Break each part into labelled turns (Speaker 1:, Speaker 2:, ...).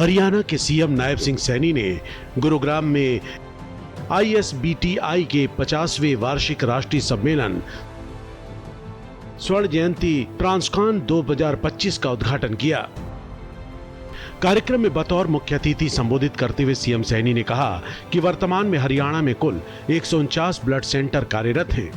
Speaker 1: हरियाणा के सीएम नायब सिंह सैनी ने गुरुग्राम में ISBTI के 50वें वार्षिक राष्ट्रीय सम्मेलन स्वर्ण जयंती ट्रांसकॉन 2025 का उद्घाटन किया। कार्यक्रम में बतौर मुख्य अतिथि संबोधित करते हुए सीएम सैनी ने कहा कि वर्तमान में हरियाणा में कुल 149 ब्लड सेंटर कार्यरत हैं,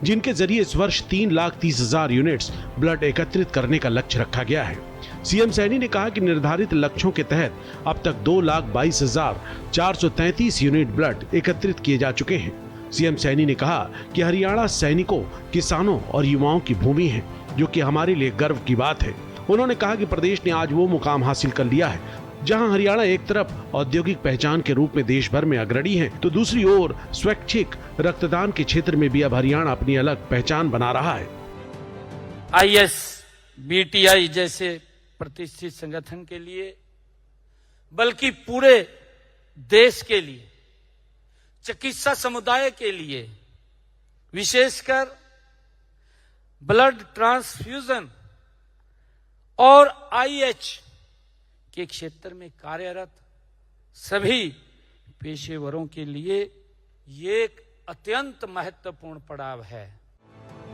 Speaker 1: जिनके जरिए इस वर्ष 3,30,000 यूनिट्स ब्लड एकत्रित करने का लक्ष्य रखा गया है। सीएम सैनी ने कहा कि निर्धारित लक्ष्यों के तहत अब तक 2,22,433 यूनिट ब्लड एकत्रित किए जा चुके हैं। सीएम सैनी ने कहा कि हरियाणा सैनिकों, किसानों और युवाओं की भूमि है, जो कि हमारे लिए गर्व की बात है। उन्होंने कहा कि प्रदेश ने आज वो मुकाम हासिल कर लिया है जहां हरियाणा एक तरफ औद्योगिक पहचान के रूप में देश भर में अग्रणी है, तो दूसरी ओर स्वैच्छिक रक्तदान के क्षेत्र में भी अब हरियाणा अपनी अलग पहचान बना रहा है।
Speaker 2: ISBTI जैसे प्रतिष्ठित संगठन के लिए, बल्कि पूरे देश के लिए, चिकित्सा समुदाय के लिए, विशेषकर ब्लड ट्रांसफ्यूजन और IH के क्षेत्र में कार्यरत सभी पेशेवरों के लिए ये एक अत्यंत महत्वपूर्ण पड़ाव है।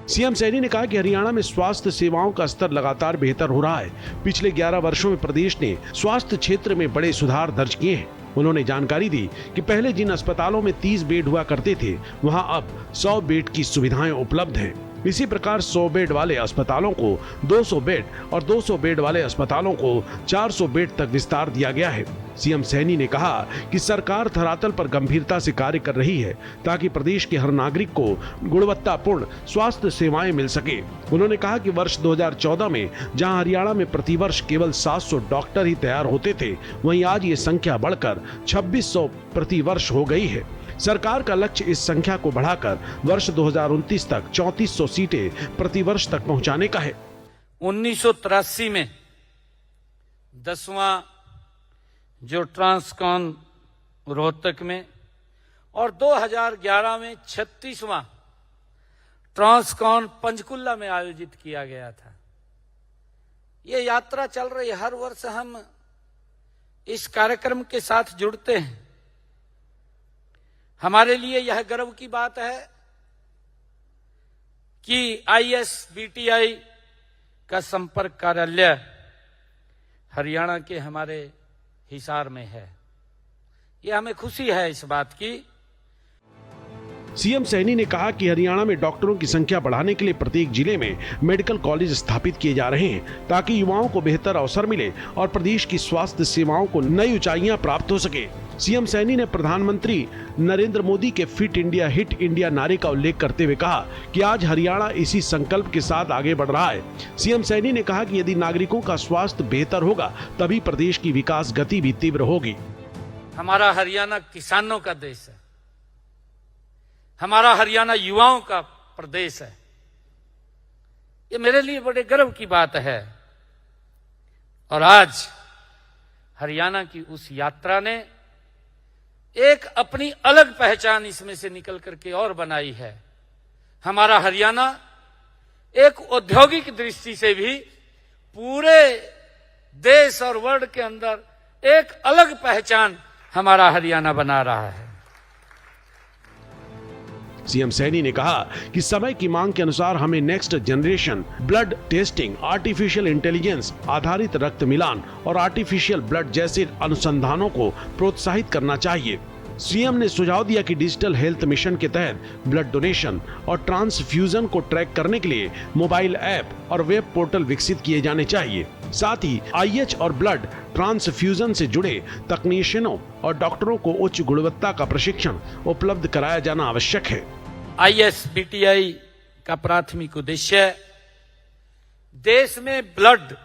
Speaker 1: सीएम सैनी ने कहा कि हरियाणा में स्वास्थ्य सेवाओं का स्तर लगातार बेहतर हो रहा है। पिछले 11 वर्षों में प्रदेश ने स्वास्थ्य क्षेत्र में बड़े सुधार दर्ज किए हैं। उन्होंने जानकारी दी कि पहले जिन अस्पतालों में 30 बेड हुआ करते थे, वहां अब 100 बेड की सुविधाएं उपलब्ध हैं। इसी प्रकार 100 बेड वाले अस्पतालों को 200 बेड और 200 बेड वाले अस्पतालों को 400 बेड तक विस्तार दिया गया है। सीएम सैनी ने कहा कि सरकार धरातल पर गंभीरता से कार्य कर रही है ताकि प्रदेश के हर नागरिक को गुणवत्तापूर्ण स्वास्थ्य सेवाएं मिल सके। उन्होंने कहा कि वर्ष 2014 में जहां हरियाणा में प्रतिवर्ष केवल 700 डॉक्टर ही तैयार होते थे, वहीं आज ये संख्या बढ़कर 2600 प्रति वर्ष हो गई है। सरकार का लक्ष्य इस संख्या को बढ़ाकर वर्ष 2029 तक 3400 सीटें प्रति वर्ष तक पहुंचाने का है।
Speaker 2: 1983 में 10वां जो ट्रांसकॉन रोहतक में और 2011 में 36वां ट्रांसकॉन पंचकुला में आयोजित किया गया था। ये यात्रा चल रही, हर वर्ष हम इस कार्यक्रम के साथ जुड़ते हैं। हमारे लिए यह गर्व की बात है कि ISBTI का संपर्क कार्यालय हरियाणा के हमारे हिसार में है। यह हमें खुशी है इस बात की।
Speaker 1: सीएम सैनी ने कहा कि हरियाणा में डॉक्टरों की संख्या बढ़ाने के लिए प्रत्येक जिले में मेडिकल कॉलेज स्थापित किए जा रहे हैं ताकि युवाओं को बेहतर अवसर मिले और प्रदेश की स्वास्थ्य सेवाओं को नई ऊंचाइयां प्राप्त हो सके। सीएम सैनी ने प्रधानमंत्री नरेंद्र मोदी के फिट इंडिया हिट इंडिया नारे का उल्लेख करते हुए कहा कि आज हरियाणा इसी संकल्प के साथ आगे बढ़ रहा है। सीएम सैनी ने कहा कि यदि नागरिकों का स्वास्थ्य बेहतर होगा तभी प्रदेश की विकास गति भी तीव्र होगी।
Speaker 2: हमारा हरियाणा किसानों का देश है, हमारा हरियाणा युवाओं का प्रदेश है। ये मेरे लिए बड़े गर्व की बात है। और आज हरियाणा की उस यात्रा ने एक अपनी अलग पहचान इसमें से निकल करके और बनाई है। हमारा हरियाणा एक औद्योगिक दृष्टि से भी पूरे देश और वर्ल्ड के अंदर एक अलग पहचान हमारा हरियाणा बना रहा है।
Speaker 1: सीएम सैनी ने कहा कि समय की मांग के अनुसार हमें next generation blood testing, artificial intelligence आधारित रक्त मिलान और आर्टिफिशियल ब्लड जैसे अनुसंधानों को प्रोत्साहित करना चाहिए। सीएम ने सुझाव दिया कि डिजिटल हेल्थ मिशन के तहत ब्लड डोनेशन और ट्रांसफ्यूजन को ट्रैक करने के लिए मोबाइल ऐप और वेब पोर्टल विकसित किए जाने चाहिए। साथ ही IH और ब्लड ट्रांसफ्यूजन से जुड़े तकनीशियनों और डॉक्टरों को उच्च गुणवत्ता का प्रशिक्षण उपलब्ध कराया जाना आवश्यक है।
Speaker 2: ISBTI का प्राथमिक उद्देश्य देश में ब्लड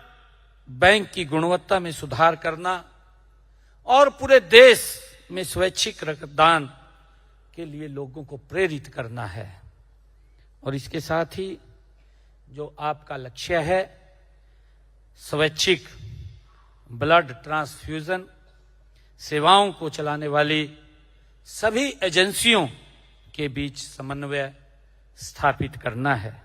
Speaker 2: बैंक की गुणवत्ता में सुधार करना और पूरे देश में स्वैच्छिक रक्तदान के लिए लोगों को प्रेरित करना है। और इसके साथ ही जो आपका लक्ष्य है, स्वैच्छिक ब्लड ट्रांसफ्यूजन सेवाओं को चलाने वाली सभी एजेंसियों के बीच समन्वय स्थापित करना है।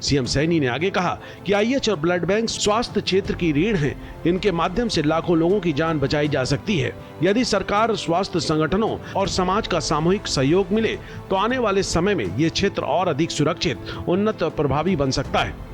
Speaker 1: सीएम सैनी ने आगे कहा कि आईएच और ब्लड बैंक स्वास्थ्य क्षेत्र की रीढ़ हैं। इनके माध्यम से लाखों लोगों की जान बचाई जा सकती है। यदि सरकार, स्वास्थ्य संगठनों और समाज का सामूहिक सहयोग मिले तो आने वाले समय में ये क्षेत्र और अधिक सुरक्षित, उन्नत और प्रभावी बन सकता है।